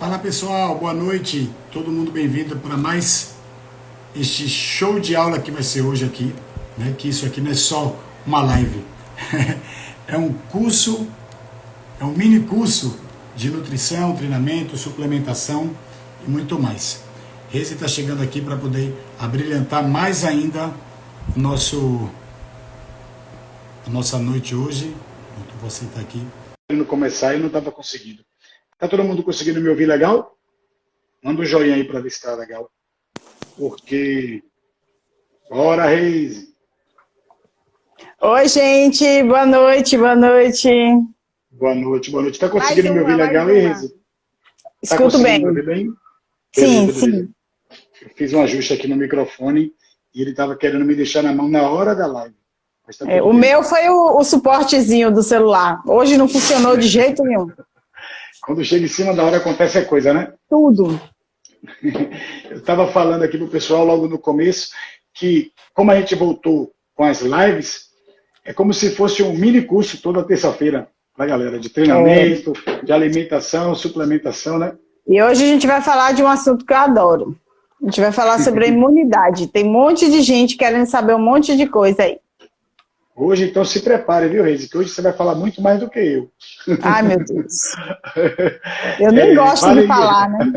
Fala pessoal, boa noite, todo mundo bem-vindo para mais este show de aula que vai ser hoje aqui, né? Que isso aqui não é só uma live, é um curso, é um mini curso de nutrição, treinamento, suplementação e muito mais. Rezi está chegando aqui para poder abrilhantar mais ainda a nossa noite hoje. Você está aqui. Querendo começar e não estava conseguindo. Tá todo mundo conseguindo me ouvir legal? Manda um joinha aí para ver se tá legal. Porque... Bora, Reise! Oi, gente! Boa noite, boa noite! Boa noite, boa noite. Tá conseguindo me ouvir legal aí, Reise? Tá Escuto bem. Me ouvir bem? Sim, Beleza, sim. beleza. Eu fiz um ajuste aqui no microfone e ele estava querendo me deixar na mão na hora da live. Mas tá tudo O bem. meu foi o suportezinho do celular. Hoje não funcionou de jeito nenhum. Quando chega em cima da hora acontece a coisa, né? Tudo. Eu estava falando aqui pro pessoal logo no começo que, como a gente voltou com as lives, é como se fosse um mini curso toda terça-feira pra galera, de treinamento, de alimentação, suplementação, né? E hoje a gente vai falar de um assunto que eu adoro. A gente vai falar sobre a imunidade. Tem um monte de gente querendo saber um monte de coisa aí. Hoje, então, se prepare, viu, Reise? Que hoje você vai falar muito mais do que eu. Ai, meu Deus. Eu nem gosto de falar, né?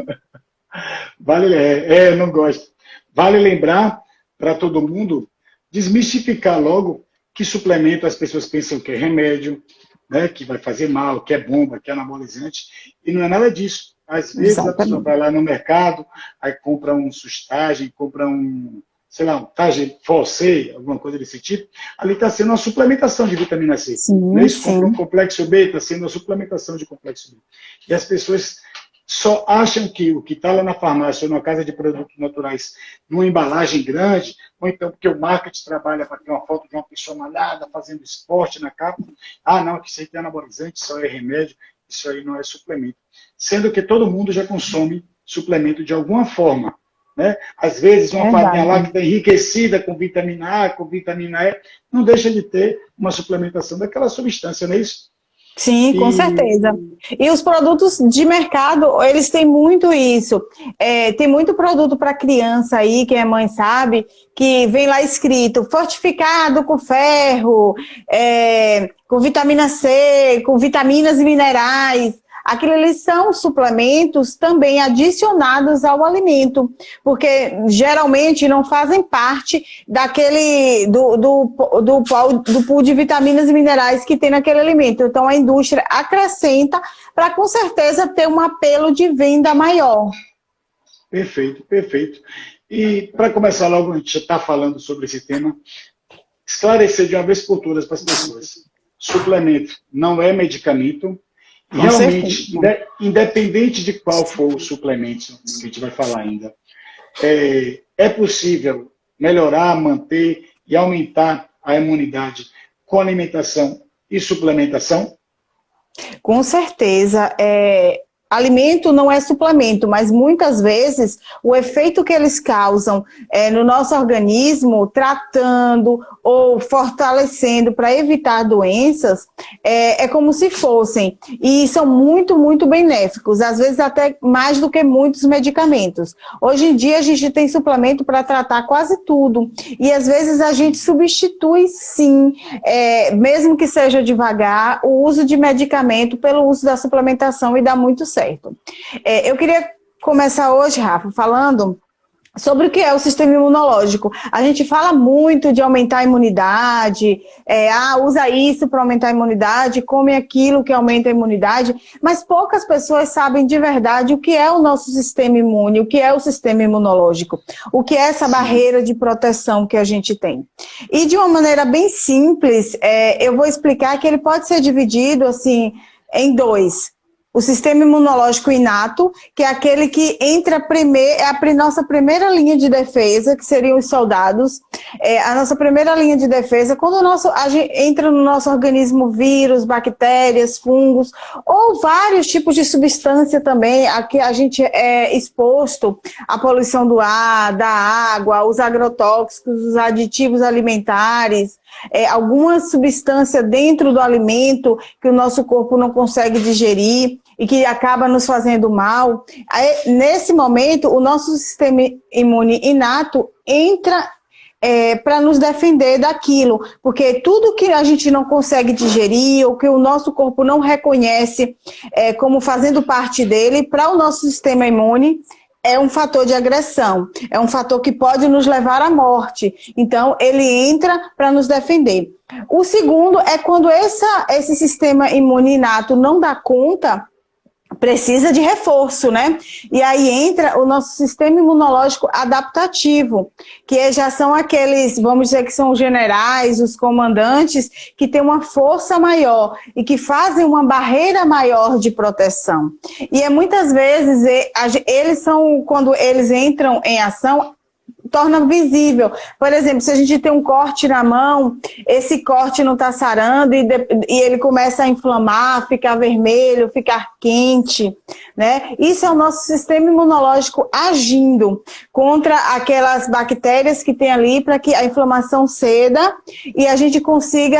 Não gosto. Vale lembrar para todo mundo desmistificar logo que suplemento as pessoas pensam que é remédio, né, que vai fazer mal, que é bomba, que é anabolizante, e não é nada disso. Às vezes a pessoa vai lá no mercado, aí compra um sustagem, compra um, sei lá, um Tage Force, alguma coisa desse tipo, ali está sendo uma suplementação de vitamina C. Sim, Isso, compra um complexo B, está sendo uma suplementação de complexo B. E as pessoas só acham que o que está lá na farmácia ou na casa de produtos naturais, numa embalagem grande, ou então porque o marketing trabalha para ter uma foto de uma pessoa malhada, fazendo esporte na capa, não, que isso aí tem anabolizante, isso aí é remédio, isso aí não é suplemento. Sendo que todo mundo já consome suplemento de alguma forma, né? Às vezes uma farinha lá que está enriquecida com vitamina A, com vitamina E, não deixa de ter uma suplementação daquela substância, não é isso? Sim, com certeza. E os produtos de mercado, eles têm muito isso. Tem muito produto para criança aí, quem é mãe sabe, que vem lá escrito fortificado com ferro, com vitamina C, com vitaminas e minerais. Aquilo eles são suplementos também adicionados ao alimento, porque geralmente não fazem parte daquele do pool de vitaminas e minerais que tem naquele alimento. Então a indústria acrescenta para com certeza ter um apelo de venda maior. Perfeito, perfeito. E para começar logo, a gente está falando sobre esse tema, esclarecer de uma vez por todas para as pessoas. Suplemento não é medicamento. Realmente, independente de qual for o suplemento que a gente vai falar ainda, é possível melhorar, manter e aumentar a imunidade com alimentação e suplementação? Com certeza. Alimento não é suplemento, mas muitas vezes o efeito que eles causam no nosso organismo, tratando ou fortalecendo para evitar doenças, é como se fossem. E são muito, muito benéficos, às vezes até mais do que muitos medicamentos. Hoje em dia a gente tem suplemento para tratar quase tudo. E às vezes a gente substitui sim, mesmo que seja devagar, o uso de medicamento pelo uso da suplementação e dá muito certo. Eu queria começar hoje, Rafa, falando sobre o que é o sistema imunológico. A gente fala muito de aumentar a imunidade, usa isso para aumentar a imunidade, come aquilo que aumenta a imunidade, mas poucas pessoas sabem de verdade o que é o nosso sistema imune, o que é o sistema imunológico, o que é essa barreira de proteção que a gente tem. E de uma maneira bem simples, eu vou explicar que ele pode ser dividido assim, em dois. O sistema imunológico inato, que é aquele que entra primeiro, é a nossa primeira linha de defesa, que seriam os soldados. A nossa primeira linha de defesa, quando entra no nosso organismo vírus, bactérias, fungos, ou vários tipos de substância também, a que a gente é exposto à poluição do ar, da água, os agrotóxicos, os aditivos alimentares, alguma substância dentro do alimento que o nosso corpo não consegue digerir. e que acaba nos fazendo mal, aí, nesse momento, o nosso sistema imune inato entra para nos defender daquilo, porque tudo que a gente não consegue digerir, ou que o nosso corpo não reconhece como fazendo parte dele, para o nosso sistema imune, é um fator de agressão, é um fator que pode nos levar à morte. Então, ele entra para nos defender. O segundo é quando esse sistema imune inato não dá conta, precisa de reforço, né? E aí entra o nosso sistema imunológico adaptativo, que já são aqueles, vamos dizer que são os generais, os comandantes, que têm uma força maior e que fazem uma barreira maior de proteção. E muitas vezes, eles são, quando eles entram em ação, torna visível. Por exemplo, se a gente tem um corte na mão, esse corte não está sarando e ele começa a inflamar, ficar vermelho, ficar quente, né? Isso é o nosso sistema imunológico agindo contra aquelas bactérias que tem ali para que a inflamação ceda e a gente consiga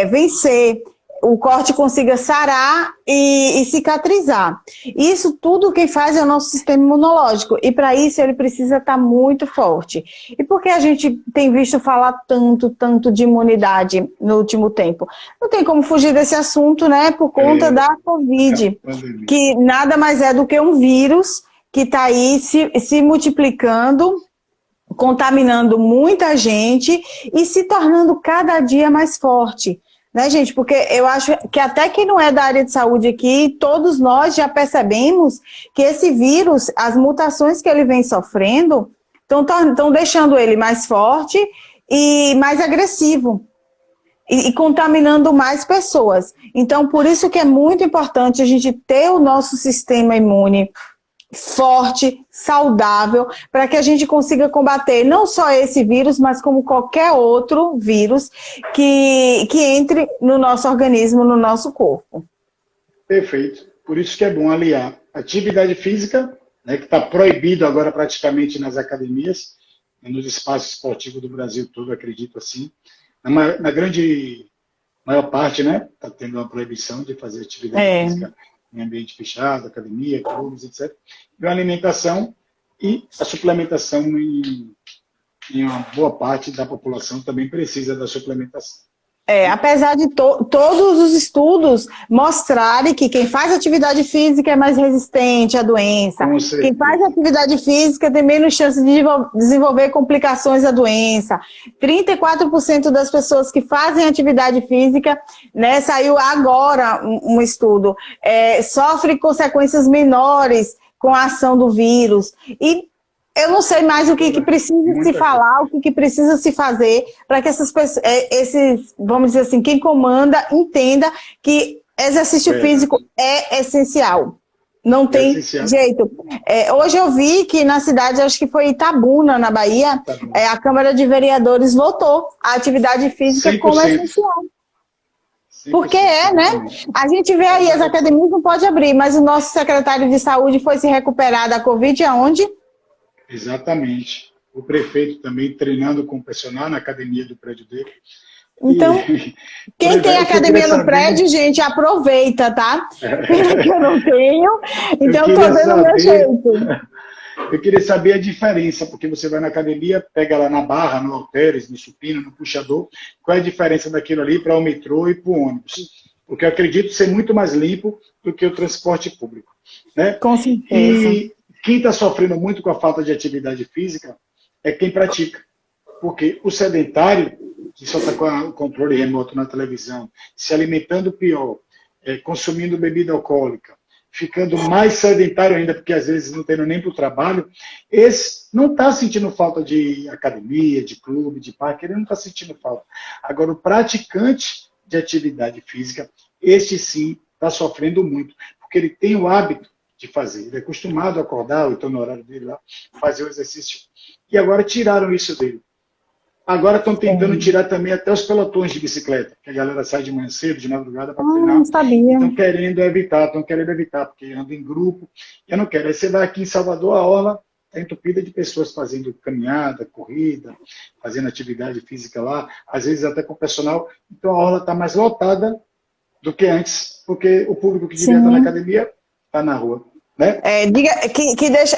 vencer. O corte consiga sarar e cicatrizar. Isso tudo quem faz é o nosso sistema imunológico. E para isso ele precisa estar muito forte. E por que a gente tem visto falar tanto de imunidade no último tempo? Não tem como fugir desse assunto, né? Por conta da Covid, que nada mais é do que um vírus que está aí se multiplicando, contaminando muita gente e se tornando cada dia mais forte. Né, gente? Porque eu acho que até quem não é da área de saúde aqui, todos nós já percebemos que esse vírus, as mutações que ele vem sofrendo, estão deixando ele mais forte e mais agressivo e contaminando mais pessoas. Então, por isso que é muito importante a gente ter o nosso sistema imune forte, saudável, para que a gente consiga combater não só esse vírus, mas como qualquer outro vírus que entre no nosso organismo, no nosso corpo. Perfeito. Por isso que é bom aliar atividade física, né, que está proibido agora praticamente nas academias, nos espaços esportivos do Brasil todo, acredito assim. Na grande maior parte, né, está tendo uma proibição de fazer atividade física em ambiente fechado, academia, clubes, etc. E a alimentação e a suplementação em uma boa parte da população também precisa da suplementação. Apesar de todos os estudos mostrarem que quem faz atividade física é mais resistente à doença, quem faz atividade física tem menos chance de desenvolver complicações da doença. 34% das pessoas que fazem atividade física, né, saiu agora um estudo, sofre consequências menores com a ação do vírus. E eu não sei mais o que precisa se falar, o que precisa se fazer para que essas pessoas, vamos dizer assim, quem comanda, entenda que exercício físico é essencial. Não tem jeito. Hoje eu vi que na cidade, acho que foi Itabuna, na Bahia, a Câmara de Vereadores votou a atividade física 100%. Como essencial. Porque né? A gente vê aí, as academias não podem abrir, mas o nosso secretário de saúde foi se recuperar da Covid aonde? Exatamente. O prefeito também treinando com o personal na academia do prédio dele. Então, quem tem academia no prédio, gente, aproveita, tá? Porque eu não tenho, então eu tô dando o meu jeito. Eu queria saber a diferença, porque você vai na academia, pega lá na barra, no halteres, no supino, no puxador, qual é a diferença daquilo ali para o metrô e para o ônibus? Porque eu acredito ser muito mais limpo do que o transporte público. Né? Com certeza. E quem está sofrendo muito com a falta de atividade física é quem pratica. Porque o sedentário, que só está com o controle remoto na televisão, se alimentando pior, consumindo bebida alcoólica, ficando mais sedentário ainda, porque às vezes não tendo nem para o trabalho, esse não está sentindo falta de academia, de clube, de parque, ele não está sentindo falta. Agora, o praticante de atividade física, este sim está sofrendo muito, porque ele tem o hábito de fazer. Ele é acostumado a acordar, ou então no horário dele lá, fazer o exercício. E agora tiraram isso dele. Agora estão tentando tirar também até os pelotões de bicicleta, que a galera sai de manhã cedo, de madrugada, para treinar. Não sabia. Estão querendo evitar, porque anda em grupo. Eu não quero. Aí você vai aqui em Salvador, a orla está entupida de pessoas fazendo caminhada, corrida, fazendo atividade física lá, às vezes até com o personal. Então a orla está mais lotada do que antes, porque o público que devia estar na academia tá na rua. Né?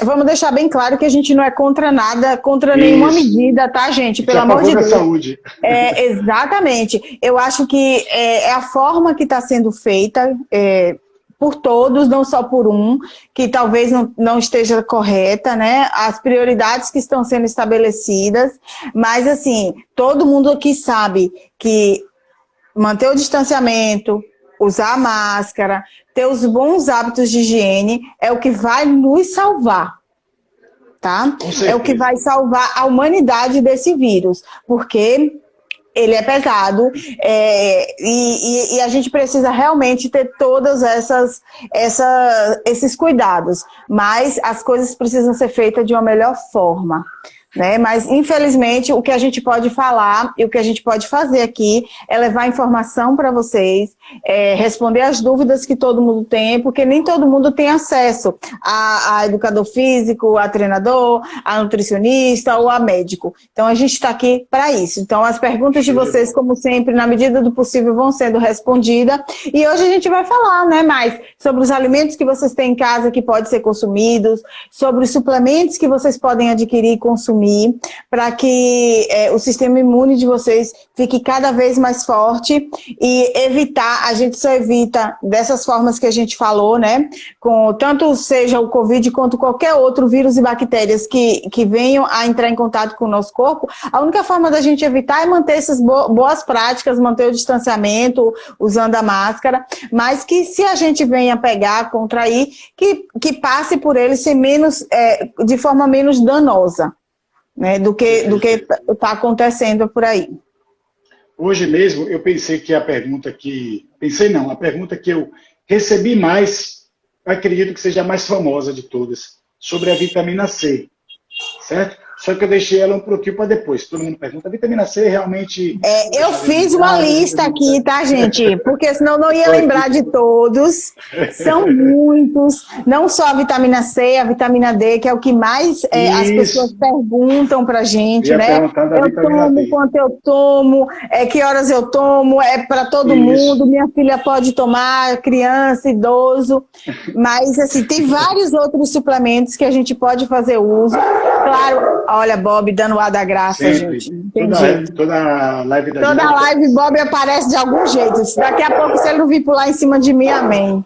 Vamos deixar bem claro que a gente não é contra nada, contra nenhuma medida, tá, gente? Pelo amor de Deus. Saúde. Exatamente. Eu acho que é a forma que está sendo feita por todos, não só por um, que talvez não esteja correta, né? As prioridades que estão sendo estabelecidas, mas assim, todo mundo aqui sabe que manter o distanciamento, usar a máscara, ter os bons hábitos de higiene é o que vai nos salvar, tá? É o que vai salvar a humanidade desse vírus, porque ele é pesado e a gente precisa realmente ter todos esses cuidados, mas as coisas precisam ser feitas de uma melhor forma. Né? Mas, infelizmente, o que a gente pode falar e o que a gente pode fazer aqui é levar informação para vocês, responder as dúvidas que todo mundo tem, porque nem todo mundo tem acesso a educador físico, a treinador, a nutricionista ou a médico. Então, a gente está aqui para isso. Então, as perguntas de vocês, como sempre, na medida do possível, vão sendo respondidas. E hoje a gente vai falar, né, mais sobre os alimentos que vocês têm em casa que podem ser consumidos, sobre os suplementos que vocês podem adquirir e consumir, para que o sistema imune de vocês fique cada vez mais forte e a gente só evita dessas formas que a gente falou, né? Tanto seja o Covid quanto qualquer outro vírus e bactérias que venham a entrar em contato com o nosso corpo, a única forma da gente evitar é manter essas boas práticas, manter o distanciamento, usando a máscara, mas que se a gente venha pegar, contrair, que passe por ele ser de forma menos danosa. Né, do que está acontecendo por aí. Hoje mesmo eu pensei que a pergunta que eu recebi mais, acredito que seja a mais famosa de todas, sobre a vitamina C, certo? Só que eu deixei ela um pouquinho para depois. Todo mundo pergunta, a vitamina C realmente... eu fiz uma lista aqui, tá, gente? Porque senão não ia lembrar de todos. São muitos. Não só a vitamina C, a vitamina D, que é o que mais as pessoas perguntam pra gente, né? Eu tomo, quanto eu tomo, que horas eu tomo, para todo mundo. Minha filha pode tomar, criança, idoso. Mas, assim, tem vários outros suplementos que a gente pode fazer uso. Claro... Olha, Bob dando o ar da graça, sempre. Gente. Entendi. Toda live da Toda live, Bob aparece de algum jeito. Daqui a pouco, se ele não vir pular em cima de mim, amém.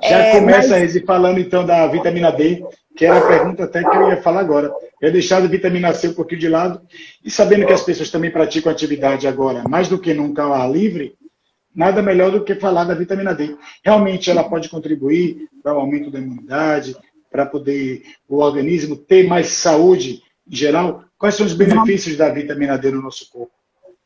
Já começa falando, então, da vitamina D, que era a pergunta até que eu ia falar agora. Eu ia deixar a vitamina C um pouquinho de lado, e sabendo que as pessoas também praticam atividade agora, mais do que nunca ao ar livre, nada melhor do que falar da vitamina D. Realmente ela pode contribuir para o aumento da imunidade, para poder o organismo ter mais saúde em geral. Quais são os benefícios da vitamina D no nosso corpo?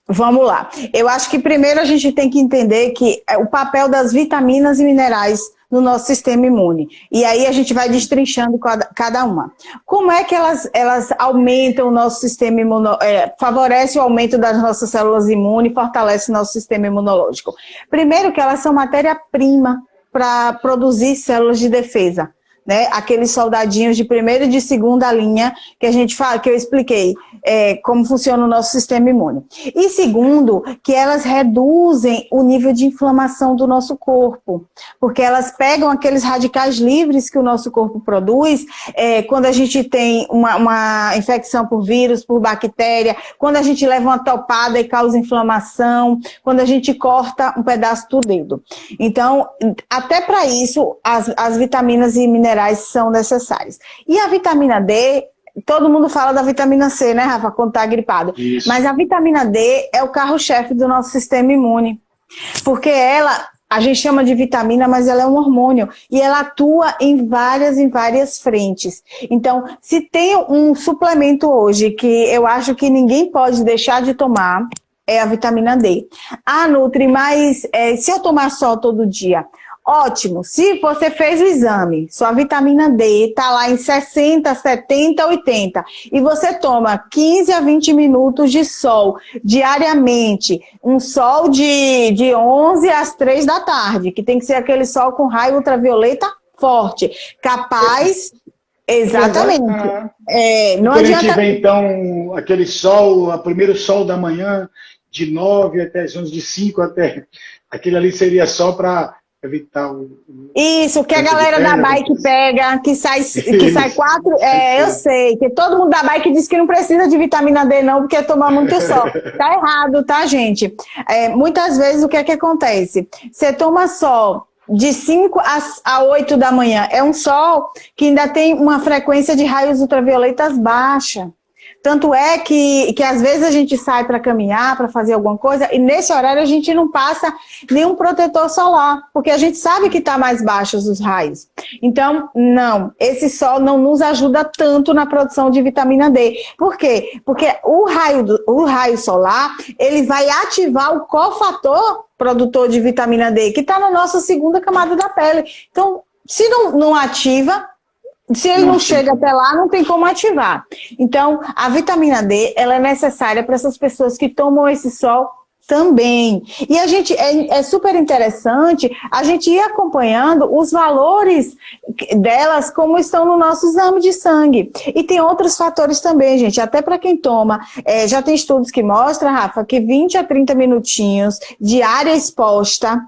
Vamos lá. Eu acho que primeiro a gente tem que entender que o papel das vitaminas e minerais no nosso sistema imune. E aí a gente vai destrinchando cada uma. Como é que elas aumentam o nosso sistema imunológico, favorece o aumento das nossas células imunes e fortalece o nosso sistema imunológico? Primeiro que elas são matéria-prima para produzir células de defesa. Né, aqueles soldadinhos de primeira e de segunda linha que a gente fala, que eu expliquei como funciona o nosso sistema imune. E segundo, que elas reduzem o nível de inflamação do nosso corpo, porque elas pegam aqueles radicais livres que o nosso corpo produz quando a gente tem uma infecção por vírus, por bactéria, quando a gente leva uma topada e causa inflamação, quando a gente corta um pedaço do dedo. Então, até para isso, as vitaminas e minerais são necessárias. E a vitamina D, todo mundo fala da vitamina C, né, Rafa, quando tá gripado. Isso. Mas a vitamina D é o carro-chefe do nosso sistema imune. Porque a gente chama de vitamina, mas ela é um hormônio. E ela atua em várias frentes. Então, se tem um suplemento hoje que eu acho que ninguém pode deixar de tomar, é a vitamina D. Ah, Nutri, mas se eu tomar só todo dia... Ótimo, se você fez o exame, sua vitamina D está lá em 60, 70, 80 e você toma 15 a 20 minutos de sol diariamente, um sol de 11 às 3 da tarde, que tem que ser aquele sol com raio ultravioleta forte, capaz... Exatamente. Não adianta... a gente vê, então, aquele sol, o primeiro sol da manhã, de 9 até as 11, de 5 até... Aquele ali seria só para evitar Isso, que a galera da bike pega, que sai 4. Eu sei, que todo mundo da bike diz que não precisa de vitamina D, não, porque toma muito sol. Tá errado, tá, gente? Muitas vezes o que é que acontece? Você toma sol de 5 a 8 da manhã. É um sol que ainda tem uma frequência de raios ultravioletas baixa. Tanto é que às vezes a gente sai para caminhar, para fazer alguma coisa, e nesse horário a gente não passa nenhum protetor solar, porque a gente sabe que está mais baixos os raios. Então, não, esse sol não nos ajuda tanto na produção de vitamina D. Por quê? Porque o raio solar, ele vai ativar o cofator produtor de vitamina D, que está na nossa segunda camada da pele. Então, se não ativa, se ele não chega até lá, não tem como ativar. Então, a vitamina D, ela é necessária para essas pessoas que tomam esse sol também. E a gente, é super interessante a gente ir acompanhando os valores delas como estão no nosso exame de sangue. E tem outros fatores também, gente, até para quem toma. Já tem estudos que mostram, Rafa, que 20 a 30 minutinhos de área exposta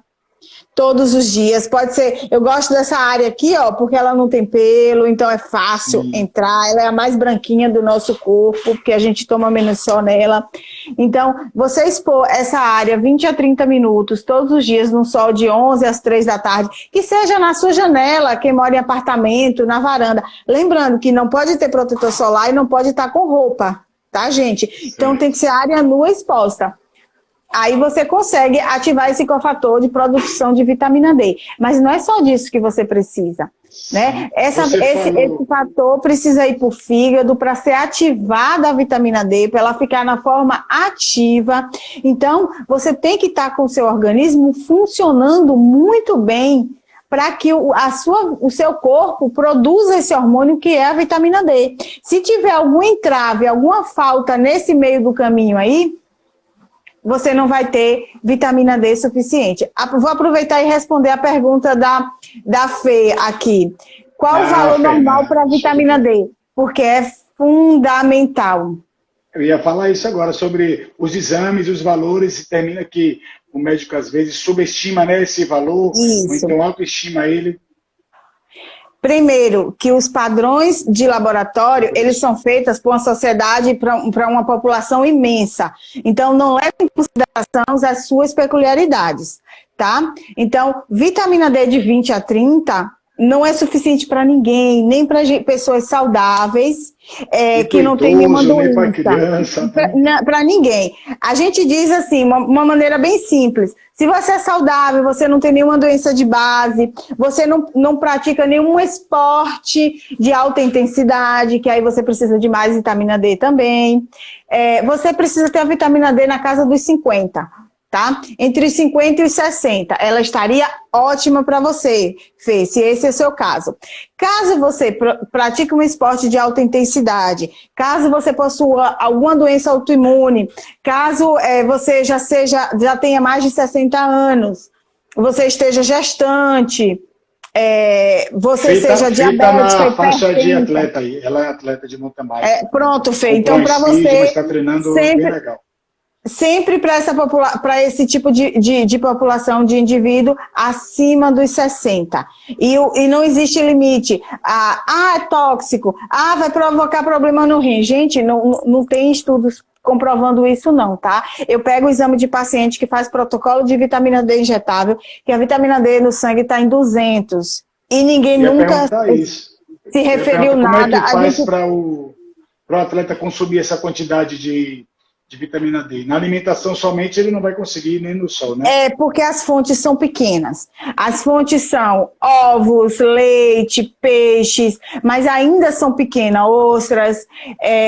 todos os dias, pode ser, eu gosto dessa área aqui, ó, porque ela não tem pelo, então é fácil entrar, ela é a mais branquinha do nosso corpo, porque a gente toma menos sol nela. Então, você expor essa área 20 a 30 minutos, todos os dias, num sol de 11 às 3 da tarde, que seja na sua janela, quem mora em apartamento, na varanda. Lembrando que não pode ter protetor solar e não pode estar com roupa, tá, gente? Então, tem que ser área nua exposta. Aí você consegue ativar esse cofator de produção de vitamina D. Mas não é só disso que você precisa, né? Esse fator precisa ir para o fígado para ser ativada a vitamina D, para ela ficar na forma ativa. Então, você tem que estar com o seu organismo funcionando muito bem para que o seu corpo produza esse hormônio que é a vitamina D. Se tiver algum entrave, alguma falta nesse meio do caminho aí, você não vai ter vitamina D suficiente. Vou aproveitar e responder a pergunta da Fê aqui. Qual o valor normal para a vitamina D? Porque é fundamental. Eu ia falar isso agora, sobre os exames, os valores, e termina que o médico às vezes subestima, né, esse valor, ou então autoestima ele. Primeiro, que os padrões de laboratório, eles são feitos por uma sociedade, para uma população imensa. Então, não leve em consideração as suas peculiaridades, tá? Então, vitamina D de 20 a 30 não é suficiente para ninguém, nem para pessoas saudáveis, que não tem nenhuma doença. Para ninguém. A gente diz assim, uma maneira bem simples. Se você é saudável, você não tem nenhuma doença de base, você não pratica nenhum esporte de alta intensidade, que aí você precisa de mais vitamina D também. Você precisa ter a vitamina D na casa dos 50. Tá? Entre os 50 e os 60, ela estaria ótima para você, Fê, se esse é o seu caso. Caso você pratique um esporte de alta intensidade, caso você possua alguma doença autoimune, caso você já tenha mais de 60 anos, você esteja gestante, você seja diabética, na faixa de atleta aí, ela é atleta de mountain bike. Pronto, Fê, então para você está treinando bem legal. Sempre para esse tipo de população, de indivíduo acima dos 60. E não existe limite. É tóxico. Vai provocar problema no rim. Gente, não tem estudos comprovando isso não, tá? Eu pego o exame de paciente que faz protocolo de vitamina D injetável, que a vitamina D no sangue está em 200. E ninguém nunca se referiu nada. Como é que faz para o atleta consumir essa quantidade de vitamina D? Na alimentação somente ele não vai conseguir, nem no sol, né? Porque as fontes são pequenas. As fontes são ovos, leite, peixes, mas ainda são pequenas, ostras,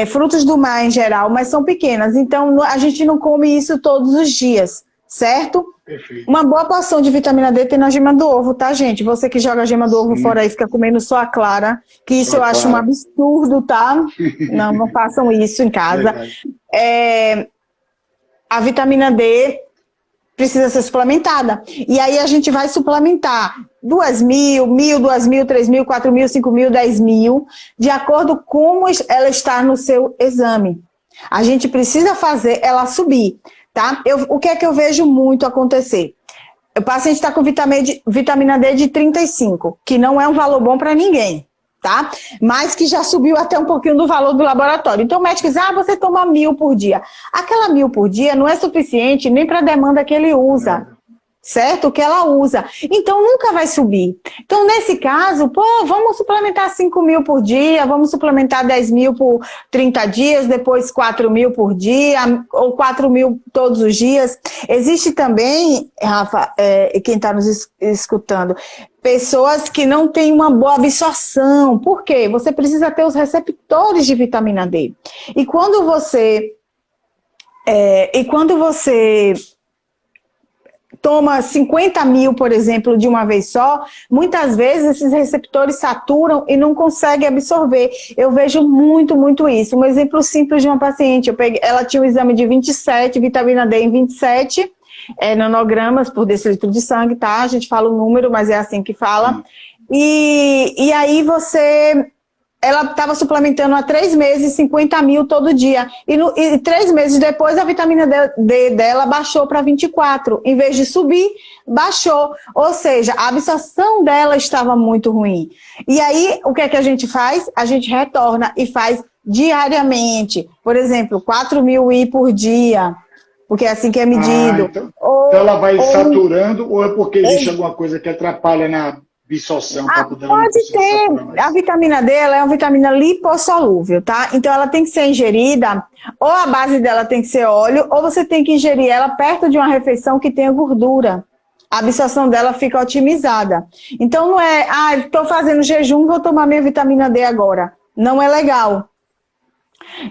frutos do mar em geral, mas são pequenas. Então, a gente não come isso todos os dias, certo? Perfeito. Uma boa porção de vitamina D tem na gema do ovo, tá, gente? Você que joga a gema do ovo fora aí, fica comendo só a clara, que isso eu acho um absurdo, tá? Não façam isso em casa. A vitamina D precisa ser suplementada. E aí a gente vai suplementar 2.000, 1.000, 2.000, 3.000, 4.000, 5.000, 10.000, de acordo com como ela está no seu exame. A gente precisa fazer ela subir, tá? O que é que eu vejo muito acontecer? o paciente está com vitamina D de 35, que não é um valor bom para ninguém, tá? Mas que já subiu até um pouquinho do valor do laboratório. Então o médico diz, você toma 1.000 por dia. Aquela 1.000 por dia não é suficiente nem para a demanda que ele usa. Certo? Que ela usa. Então, nunca vai subir. Então, nesse caso, vamos suplementar 5.000 por dia, vamos suplementar 10.000 por 30 dias, depois 4.000 por dia, ou 4.000 todos os dias. Existe também, Rafa, quem está nos escutando, pessoas que não têm uma boa absorção. Por quê? Você precisa ter os receptores de vitamina D. E quando você toma 50.000, por exemplo, de uma vez só, muitas vezes esses receptores saturam e não conseguem absorver. Eu vejo muito isso. Um exemplo simples de uma paciente, ela tinha um exame de 27, vitamina D em 27 nanogramas por decilitro de sangue, tá? A gente fala o número, mas é assim que fala. E aí ela estava suplementando há 3 meses 50.000 todo dia. E 3 meses depois, a vitamina D dela baixou para 24. Em vez de subir, baixou. Ou seja, a absorção dela estava muito ruim. E aí, o que é que a gente faz? A gente retorna e faz diariamente. Por exemplo, 4.000 I por dia, porque é assim que é medido. Então ela vai saturando, ou é porque existe alguma coisa que atrapalha na absorção? Pode ter. A vitamina D, ela é uma vitamina lipossolúvel, tá? Então ela tem que ser ingerida, ou a base dela tem que ser óleo, ou você tem que ingerir ela perto de uma refeição que tenha gordura. A absorção dela fica otimizada. Então não é, estou fazendo jejum, vou tomar minha vitamina D agora. Não é legal.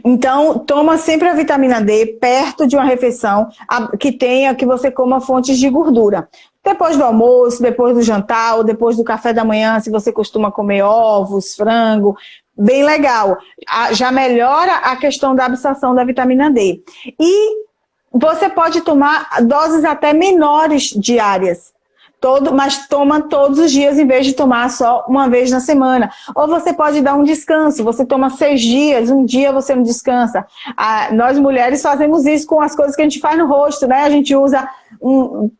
Então, toma sempre a vitamina D perto de uma refeição que você coma fontes de gordura. Depois do almoço, depois do jantar, ou depois do café da manhã, se você costuma comer ovos, frango, bem legal. Já melhora a questão da absorção da vitamina D. E você pode tomar doses até menores diárias. Mas toma todos os dias em vez de tomar só uma vez na semana. Ou você pode dar um descanso, você toma 6 dias, um dia você não descansa. Nós mulheres fazemos isso com as coisas que a gente faz no rosto, né? A gente usa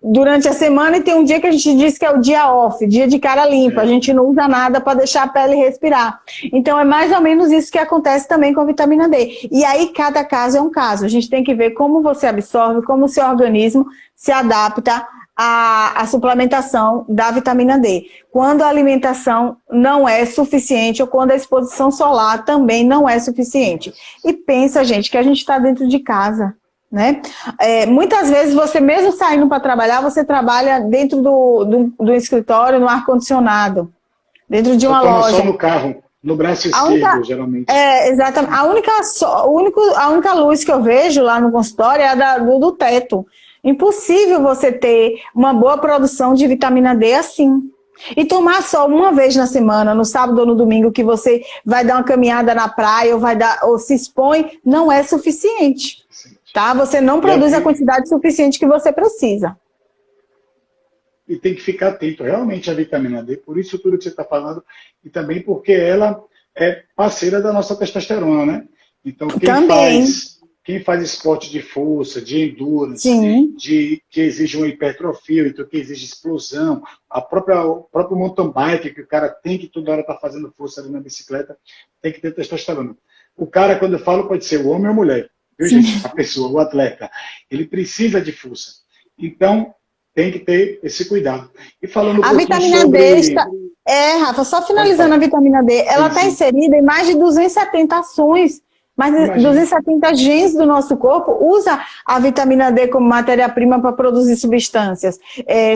durante a semana e tem um dia que a gente diz que é o dia off, dia de cara limpa. A gente não usa nada para deixar a pele respirar. Então é mais ou menos isso que acontece também com a vitamina D. E aí cada caso é um caso. A gente tem que ver como você absorve, como o seu organismo se adapta a suplementação da vitamina D. Quando a alimentação não é suficiente ou quando a exposição solar também não é suficiente. E pensa, gente, que a gente está dentro de casa, né? Muitas vezes você mesmo saindo para trabalhar, você trabalha dentro do escritório, no ar-condicionado, dentro de uma loja. Só no carro, no braço esquerdo, geralmente. Exatamente. A única luz que eu vejo lá no consultório é a do teto. Impossível você ter uma boa produção de vitamina D assim. E tomar só uma vez na semana, no sábado ou no domingo, que você vai dar uma caminhada na praia ou se expõe, não é suficiente. Tá? Você não produz a quantidade suficiente que você precisa. E tem que ficar atento realmente à vitamina D, por isso tudo que você está falando, e também porque ela é parceira da nossa testosterona, né? Então, quem faz esporte de força, de endurance, que exige uma hipertrofia, então que exige explosão, o próprio mountain bike, que o cara tem que toda hora estar fazendo força ali na bicicleta, tem que ter testosterona. O cara, quando eu falo, pode ser o homem ou a mulher, viu, gente? A pessoa, o atleta, ele precisa de força. Então, tem que ter esse cuidado. E falando a vitamina D está... Rafa, só finalizando a vitamina D, ela está inserida em mais de 270 ações. Mas 270 genes do nosso corpo usa a vitamina D como matéria-prima para produzir substâncias.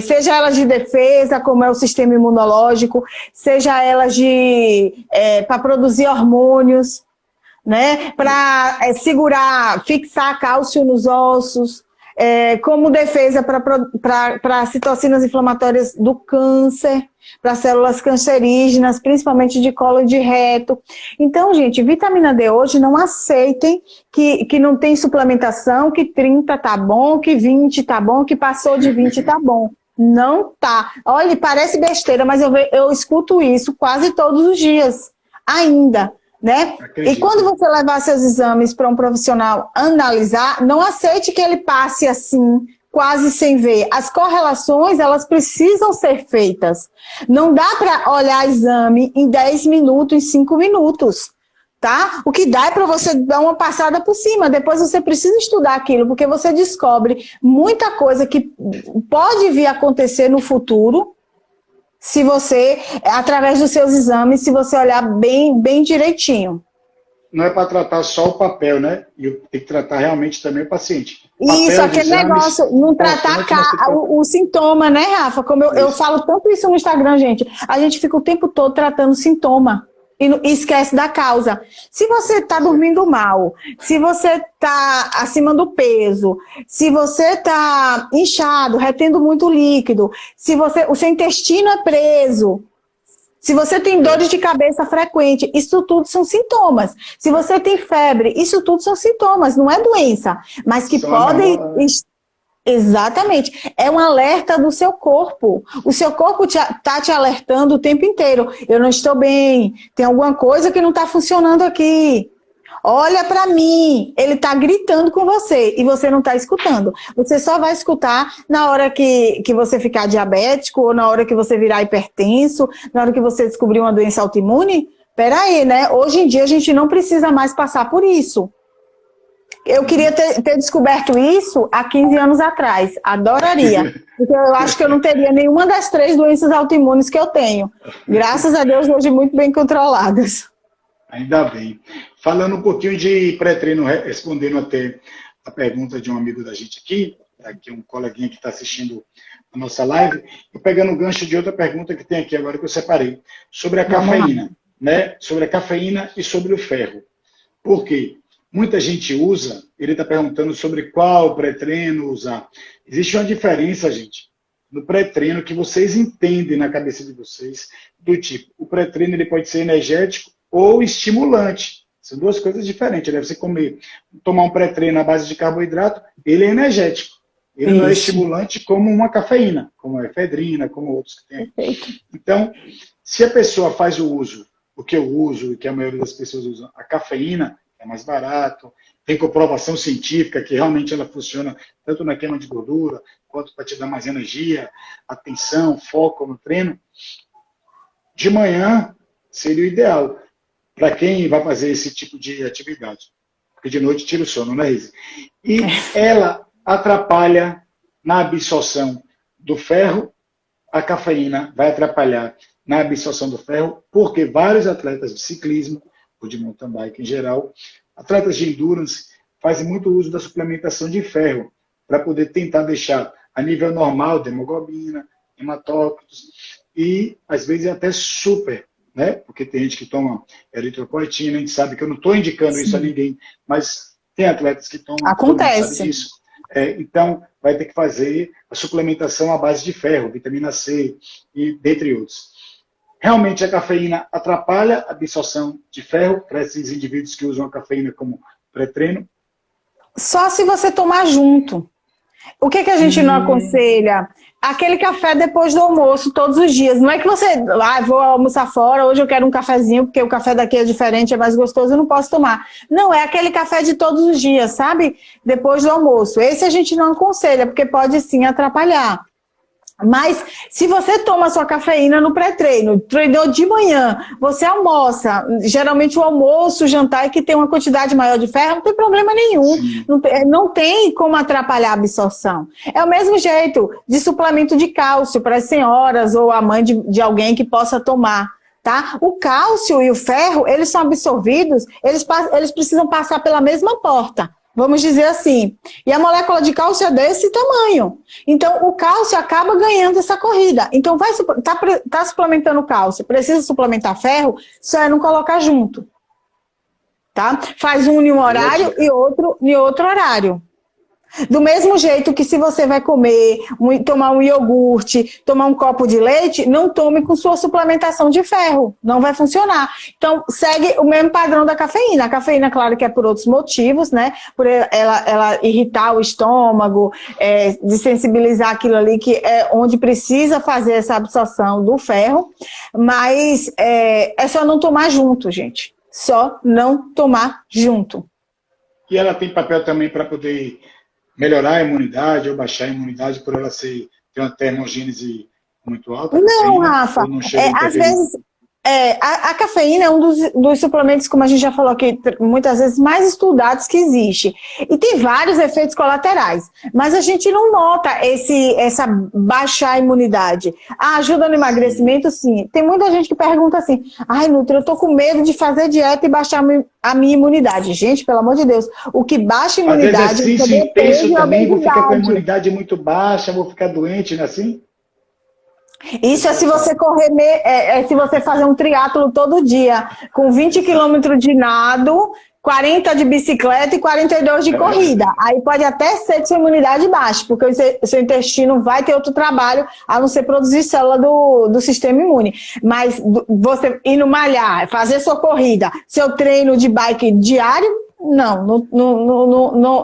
Seja elas de defesa, como é o sistema imunológico, seja elas para produzir hormônios, né? Para fixar cálcio nos ossos, como defesa para citocinas inflamatórias do câncer, para células cancerígenas, principalmente de colo e de reto. Então, gente, vitamina D hoje não aceitem que não tem suplementação, que 30 tá bom, que 20 tá bom, que passou de 20 tá bom. Não tá. Olha, parece besteira, mas eu escuto isso quase todos os dias, ainda. Né? E quando você levar seus exames para um profissional analisar, não aceite que ele passe assim, quase sem ver. As correlações, elas precisam ser feitas. Não dá para olhar exame em 10 minutos, em 5 minutos. Tá? O que dá é para você dar uma passada por cima, depois você precisa estudar aquilo, porque você descobre muita coisa que pode vir a acontecer no futuro, se você, através dos seus exames, se você olhar bem, bem direitinho. Não é para tratar só o papel, né? E tem que tratar realmente também o paciente. Isso, aquele negócio, não tratar o sintoma, né, Rafa? Como eu falo tanto isso no Instagram, a gente fica o tempo todo tratando o sintoma. E esquece da causa. Se você está dormindo mal, se você está acima do peso, se você está inchado, retendo muito líquido, se o seu intestino é preso, se você tem dores de cabeça frequente, isso tudo são sintomas. Se você tem febre, isso tudo são sintomas, não é doença, mas que podem... Exatamente. É um alerta do seu corpo. O seu corpo está te alertando o tempo inteiro. Eu não estou bem, tem alguma coisa que não está funcionando aqui. Olha para mim. Ele está gritando com você e você não está escutando. Você só vai escutar na hora que você ficar diabético ou na hora que você virar hipertenso, na hora que você descobrir uma doença autoimune. Peraí, né? Hoje em dia a gente não precisa mais passar por isso. Eu queria ter descoberto isso há 15 anos atrás. Adoraria. Porque eu acho que eu não teria nenhuma das 3 doenças autoimunes que eu tenho. Graças a Deus, hoje muito bem controladas. Ainda bem. Falando um pouquinho de pré-treino, respondendo até a pergunta de um amigo da gente aqui um coleguinha que está assistindo a nossa live, e pegando o gancho de outra pergunta que tem aqui agora que eu separei, sobre a cafeína, né? Sobre a cafeína e sobre o ferro. Por quê? Muita gente usa, ele está perguntando sobre qual pré-treino usar. Existe uma diferença, gente, no pré-treino que vocês entendem na cabeça de vocês, do tipo, o pré-treino ele pode ser energético ou estimulante. São 2 coisas diferentes. Deve você tomar um pré-treino à base de carboidrato, ele é energético. Ele não é estimulante como uma cafeína, como a efedrina, como outros que tem. Então, se a pessoa faz o uso, o que eu uso e que a maioria das pessoas usam, a cafeína, é mais barato, tem comprovação científica que realmente ela funciona tanto na queima de gordura, quanto para te dar mais energia, atenção, foco no treino. De manhã seria o ideal para quem vai fazer esse tipo de atividade. Porque de noite tira o sono, né, Isa? E ela atrapalha na absorção do ferro, a cafeína vai atrapalhar na absorção do ferro, porque vários atletas de ciclismo, ou de mountain bike em geral, atletas de endurance fazem muito uso da suplementação de ferro para poder tentar deixar a nível normal de hemoglobina, hematócritos e às vezes até super, né? Porque tem gente que toma eritropoetina, a gente sabe que eu não estou indicando isso a ninguém, mas tem atletas que tomam. Acontece. Sabe disso. Então vai ter que fazer a suplementação à base de ferro, vitamina C e dentre outros. Realmente a cafeína atrapalha a absorção de ferro para esses indivíduos que usam a cafeína como pré-treino? Só se você tomar junto. O que a gente não aconselha? Aquele café depois do almoço, todos os dias. Não é que você, vou almoçar fora, hoje eu quero um cafezinho, porque o café daqui é diferente, é mais gostoso, eu não posso tomar. Não, é aquele café de todos os dias, sabe? Depois do almoço. Esse a gente não aconselha, porque pode sim atrapalhar. Mas se você toma sua cafeína no pré-treino, treinou de manhã, você almoça, geralmente o almoço, o jantar é que tem uma quantidade maior de ferro, não tem problema nenhum, não tem como atrapalhar a absorção. É o mesmo jeito de suplemento de cálcio para as senhoras ou a mãe de alguém que possa tomar. Tá? O cálcio e o ferro, eles são absorvidos, eles precisam passar pela mesma porta. Vamos dizer assim. E a molécula de cálcio é desse tamanho. Então, o cálcio acaba ganhando essa corrida. Então, tá suplementando cálcio, precisa suplementar ferro, só é não colocar junto. Tá? Faz um em um horário e outro em outro horário. Do mesmo jeito que se você vai comer, tomar um iogurte, tomar um copo de leite, não tome com sua suplementação de ferro. Não vai funcionar. Então, segue o mesmo padrão da cafeína. A cafeína, claro que é por outros motivos, né? Por ela irritar o estômago, desensibilizar aquilo ali, que é onde precisa fazer essa absorção do ferro. Mas é só não tomar junto, gente. Só não tomar junto. E ela tem papel também para poder melhorar a imunidade ou baixar a imunidade por ela ter uma termogênese muito alta? Não, Rafa, não chega a às vezes a cafeína é um dos suplementos, como a gente já falou aqui, muitas vezes mais estudados que existe. E tem vários efeitos colaterais, mas a gente não nota essa baixar a imunidade. Ajuda no emagrecimento, sim. Tem muita gente que pergunta assim, ai, Nutri, eu tô com medo de fazer dieta e baixar a minha imunidade. Gente, pelo amor de Deus, o que baixa a imunidade... Fazer exercício intenso também, vou ficar com a imunidade muito baixa, vou ficar doente, não é assim? Isso é se você correr, se você fazer um triatlo todo dia, com 20 quilômetros de nado, 40 de bicicleta e 42 de corrida. Aí pode até ser que sua imunidade baixe, porque o seu intestino vai ter outro trabalho, a não ser produzir célula do sistema imune. Mas você indo malhar, fazer sua corrida, seu treino de bike diário,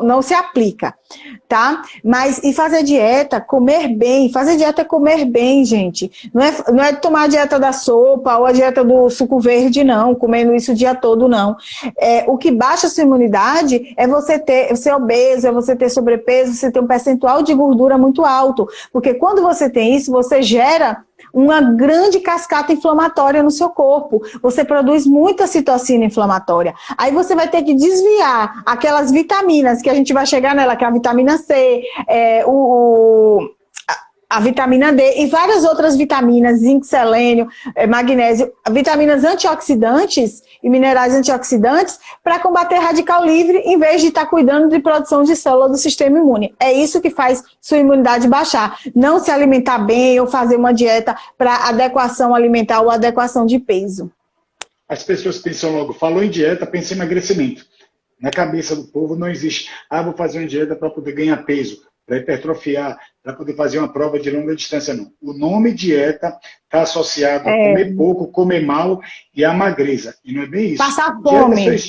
não se aplica, tá? Mas e fazer dieta, comer bem, fazer dieta é comer bem, gente. Não é tomar a dieta da sopa ou a dieta do suco verde, não, comendo isso o dia todo, não. O que baixa a sua imunidade é você ser obeso, é você ter sobrepeso, você ter um percentual de gordura muito alto. Porque quando você tem isso, você gera uma grande cascata inflamatória no seu corpo. Você produz muita citocina inflamatória. Aí você vai ter que desviar aquelas vitaminas que a gente vai chegar nela, que é a vitamina C, a vitamina D e várias outras vitaminas, zinco, selênio, magnésio, vitaminas antioxidantes e minerais antioxidantes para combater radical livre em vez de estar cuidando de produção de célula do sistema imune. É isso que faz sua imunidade baixar. Não se alimentar bem ou fazer uma dieta para adequação alimentar ou adequação de peso. As pessoas pensam logo, falou em dieta, pensa em emagrecimento. Na cabeça do povo não existe, vou fazer uma dieta para poder ganhar peso, para hipertrofiar, para poder fazer uma prova de longa distância, não. O nome dieta está associado a comer pouco, comer mal e a magreza. E não é bem isso. Passar fome.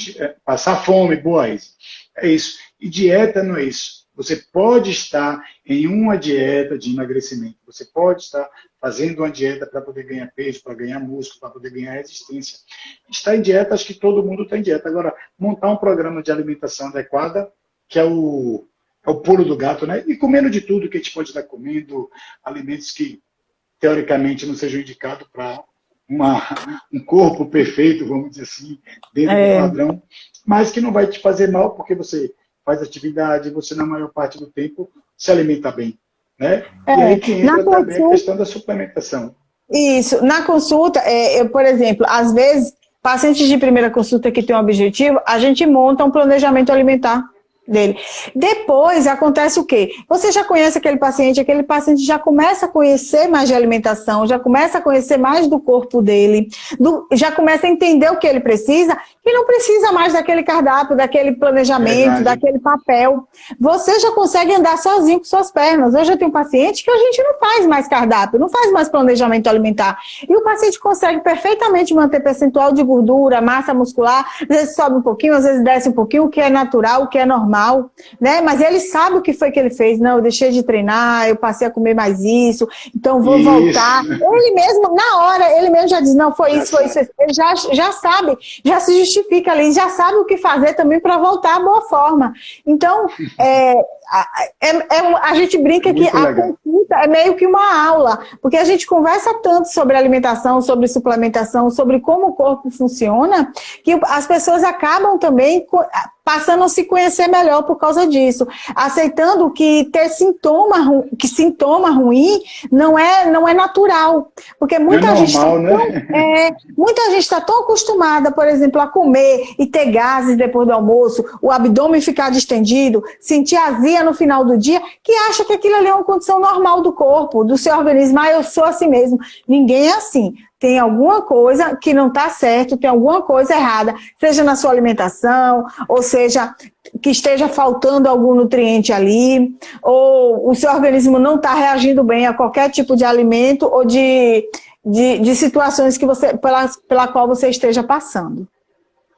Passar fome, boa, Isa. É isso. E dieta não é isso. Você pode estar em uma dieta de emagrecimento. Você pode estar fazendo uma dieta para poder ganhar peso, para ganhar músculo, para poder ganhar resistência. Estar em dieta, acho que todo mundo está em dieta. Agora, montar um programa de alimentação adequada, que é o pulo do gato, né? E comendo de tudo que a gente pode estar comendo, alimentos que, teoricamente, não sejam indicados para um corpo perfeito, vamos dizer assim, dentro do padrão, mas que não vai te fazer mal, porque você faz atividade, você, na maior parte do tempo, se alimenta bem, né? E aí que entra também a questão da suplementação. Isso. Na consulta, por exemplo, às vezes, pacientes de primeira consulta que têm um objetivo, a gente monta um planejamento alimentar dele. Depois acontece o quê? Você já conhece aquele paciente já começa a conhecer mais de alimentação, já começa a conhecer mais do corpo dele, já começa a entender o que ele precisa e não precisa mais daquele cardápio, daquele planejamento, daquele papel. Você já consegue andar sozinho com suas pernas. Hoje eu tenho um paciente que a gente não faz mais cardápio, não faz mais planejamento alimentar. E o paciente consegue perfeitamente manter percentual de gordura, massa muscular, às vezes sobe um pouquinho, às vezes desce um pouquinho, o que é natural, o que é normal, né? Mas ele sabe o que foi que ele fez. Não, eu deixei de treinar, eu passei a comer mais isso, então vou voltar. Ele mesmo, na hora, ele mesmo já diz, não, foi isso. Ele já sabe, já se justifica ali, já sabe o que fazer também para voltar à boa forma. Então, a gente brinca que a consulta é meio que uma aula, porque a gente conversa tanto sobre alimentação, sobre suplementação, sobre como o corpo funciona, que as pessoas acabam também passando a se conhecer melhor por causa disso, aceitando que ter sintoma ruim não é natural, porque muita gente está tão acostumada, por exemplo, a comer e ter gases depois do almoço, o abdômen ficar distendido, sentir azia no final do dia, que acha que aquilo ali é uma condição normal do corpo, do seu organismo. Eu sou assim mesmo. Ninguém é assim. Tem alguma coisa que não está certo, tem alguma coisa errada, seja na sua alimentação, ou seja, que esteja faltando algum nutriente ali, ou o seu organismo não está reagindo bem a qualquer tipo de alimento ou de situações que pela qual você esteja passando.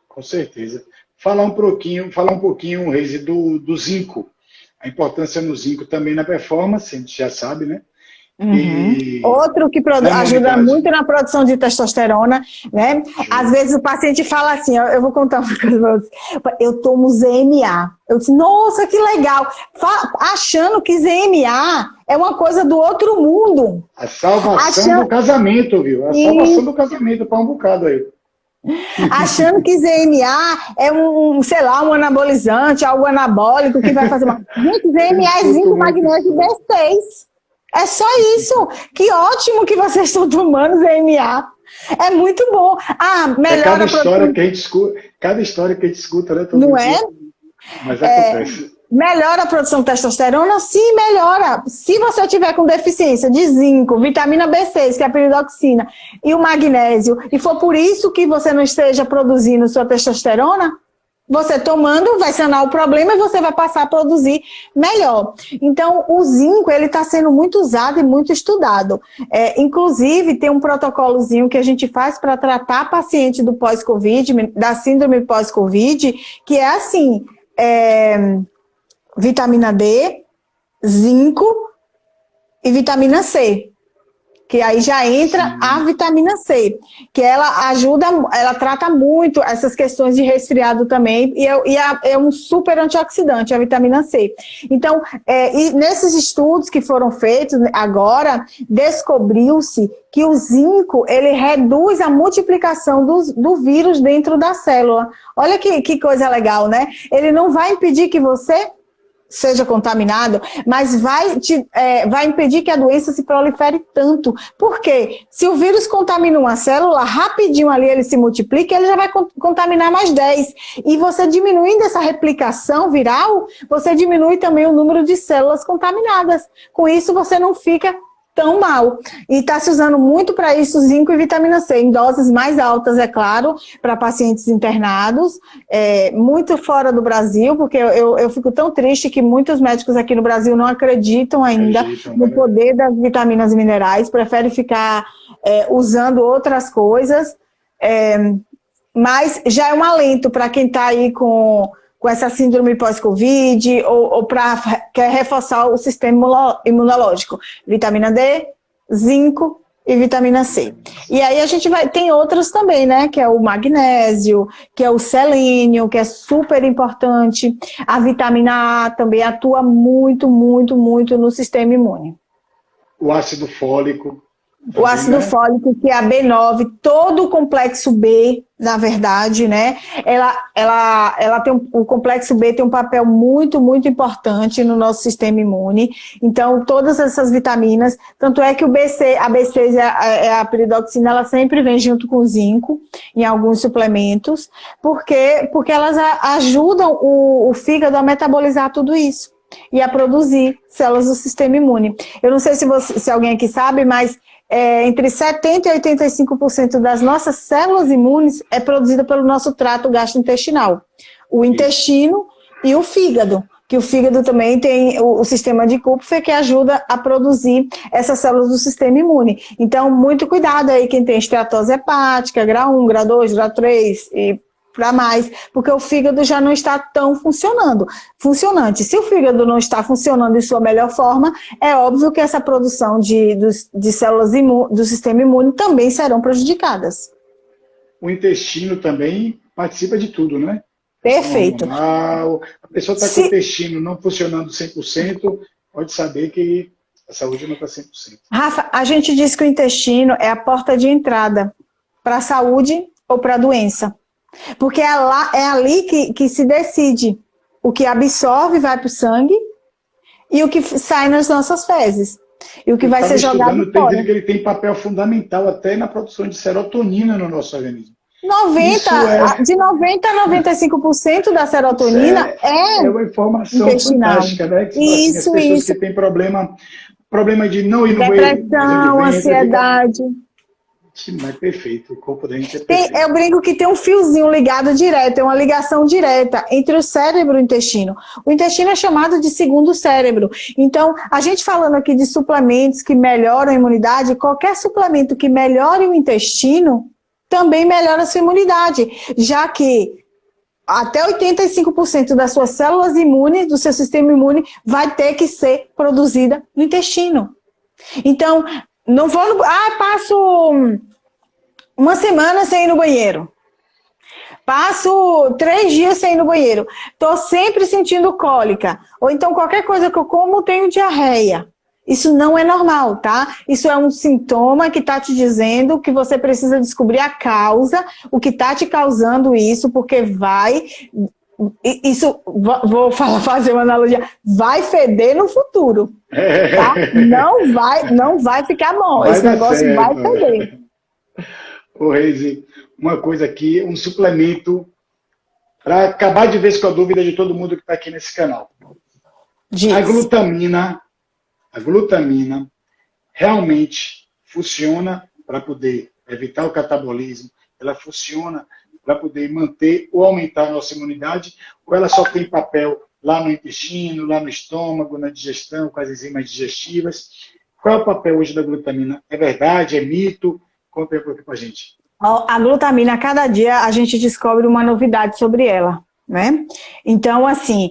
Com certeza. Falar um pouquinho, Reise, do zinco. A importância no zinco também na performance, a gente já sabe, né? Outro que ajuda muito na produção de testosterona, né? Às vezes o paciente fala assim, eu vou contar uma coisa pra você. Eu tomo ZMA. Eu disse, nossa, que legal. Achando que ZMA é uma coisa do outro mundo. A salvação do casamento, viu? A salvação do casamento para um bocado aí. Achando que ZMA é sei lá, um anabolizante, algo anabólico que vai fazer uma... Gente, ZMA é zinco, magnésio e B6. É só isso. Que ótimo que vocês estão tomando ZMA. É muito bom. Melhora cada história que a gente escuta, né? Não é? Mas acontece. Melhora a produção de testosterona? Sim, melhora. Se você tiver com deficiência de zinco, vitamina B6, que é a piridoxina, e o magnésio, e for por isso que você não esteja produzindo sua testosterona, você tomando vai sanar o problema e você vai passar a produzir melhor. Então, o zinco, ele está sendo muito usado e muito estudado. Inclusive, tem um protocolozinho que a gente faz para tratar paciente do pós-Covid, da síndrome pós-Covid, que é assim, vitamina D, zinco e vitamina C. Que aí já entra a vitamina C, que ela ajuda, ela trata muito essas questões de resfriado também, e é um super antioxidante, a vitamina C. Então, e nesses estudos que foram feitos agora, descobriu-se que o zinco, ele reduz a multiplicação do vírus dentro da célula. Olha que coisa legal, né? Ele não vai impedir que você seja contaminado, mas vai impedir que a doença se prolifere tanto. Por quê? Se o vírus contamina uma célula, rapidinho ali ele se multiplica, ele já vai contaminar mais 10. E você diminuindo essa replicação viral, você diminui também o número de células contaminadas. Com isso, você não fica tão mal. E está se usando muito para isso zinco e vitamina C, em doses mais altas, é claro, para pacientes internados, muito fora do Brasil, porque eu fico tão triste que muitos médicos aqui no Brasil não acreditam ainda no poder das vitaminas e minerais, preferem ficar usando outras coisas, mas já é um alento para quem está aí com essa síndrome pós-Covid, ou quer reforçar o sistema imunológico. Vitamina D, zinco e vitamina C. E aí a gente tem outros também, né? Que é o magnésio, que é o selênio, que é super importante. A vitamina A também atua muito, muito, muito no sistema imune. O ácido fólico. O ácido fólico, que é a B9, todo o complexo B, na verdade, né? Ela tem o complexo B tem um papel muito, muito importante no nosso sistema imune. Então, todas essas vitaminas, tanto é que a B6 a piridoxina, ela sempre vem junto com o zinco, em alguns suplementos, porque elas ajudam o fígado a metabolizar tudo isso e a produzir células do sistema imune. Eu não sei se alguém aqui sabe, mas entre 70% e 85% das nossas células imunes é produzida pelo nosso trato gastrointestinal. O intestino e o fígado, que o fígado também tem o sistema de Kupfer que ajuda a produzir essas células do sistema imune. Então, muito cuidado aí quem tem esteatose hepática, grau 1, grau 2, grau 3 e para mais, porque o fígado já não está tão funcionante. Se o fígado não está funcionando em sua melhor forma, é óbvio que essa produção de células do sistema imune também serão prejudicadas. O intestino também participa de tudo, né? Perfeito. A pessoa está com o intestino não funcionando 100%, pode saber que a saúde não está 100%. Rafa, a gente diz que o intestino é a porta de entrada para a saúde ou para a doença. Porque é ali que se decide o que absorve vai para o sangue e o que sai nas nossas fezes. E o que vai ser jogado fora. Que ele tem papel fundamental até na produção de serotonina no nosso organismo. De 90% a 95% da serotonina é uma informação intestinal. Fantástica, né? Que isso, as pessoas que têm problema de não ir no banheiro. Depressão, ansiedade. Mas perfeito, o corpo da gente é perfeito. Eu brinco que tem um fiozinho ligado direto, é uma ligação direta entre o cérebro e o intestino. O intestino é chamado de segundo cérebro. Então, a gente falando aqui de suplementos que melhoram a imunidade, qualquer suplemento que melhore o intestino também melhora a sua imunidade, já que até 85% das suas células imunes, do seu sistema imune, vai ter que ser produzida no intestino. Então, não vou passo uma semana sem ir no banheiro. Passo 3 dias sem ir no banheiro. Estou sempre sentindo cólica. Ou então qualquer coisa que eu como, tenho diarreia. Isso não é normal, tá? Isso é um sintoma que está te dizendo que você precisa descobrir a causa, o que está te causando isso, porque fazer uma analogia, vai feder no futuro, tá? Não vai ficar bom, esse negócio certo. Vai feder. Ô, Reise, uma coisa aqui, um suplemento para acabar de vez com a dúvida de todo mundo que está aqui nesse canal. Diz. A glutamina realmente funciona para poder evitar o catabolismo, ela funciona para poder manter ou aumentar a nossa imunidade, ou ela só tem papel lá no intestino, lá no estômago, na digestão, com as enzimas digestivas. Qual é o papel hoje da glutamina? É verdade? É mito? Conta aí um pouquinho para a gente. A glutamina, a cada dia a gente descobre uma novidade sobre ela, né? Então, assim,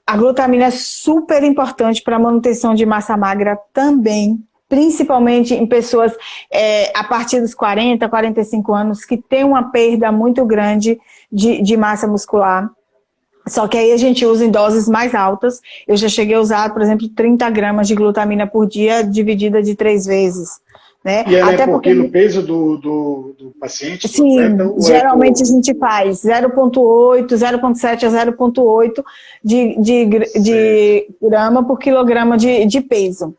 a glutamina é super importante para a manutenção de massa magra também, principalmente em pessoas a partir dos 40, 45 anos, que tem uma perda muito grande de massa muscular. Só que aí a gente usa em doses mais altas. Eu já cheguei a usar, por exemplo, 30 gramas de glutamina por dia, dividida de 3 vezes. Né? E ela até por quilo peso do paciente? Sim, geralmente a gente faz 0,8, 0,7 a 0,8 de grama por quilograma de peso.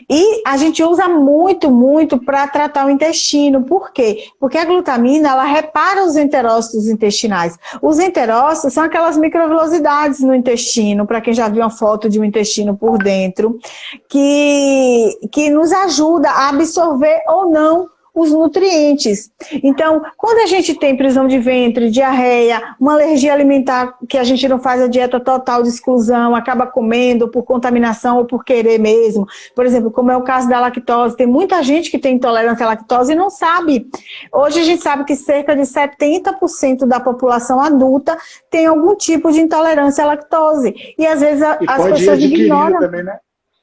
E a gente usa muito para tratar o intestino. Por quê? Porque a glutamina, ela repara os enterócitos intestinais. Os enterócitos são aquelas microvilosidades no intestino, para quem já viu uma foto de um intestino por dentro, que nos ajuda a absorver ou não os nutrientes. Então, quando a gente tem prisão de ventre, diarreia, uma alergia alimentar que a gente não faz a dieta total de exclusão, acaba comendo por contaminação ou por querer mesmo, por exemplo, como é o caso da lactose, tem muita gente que tem intolerância à lactose e não sabe. Hoje a gente sabe que cerca de 70% da população adulta tem algum tipo de intolerância à lactose. E às vezes as pessoas ignoram. Também, né?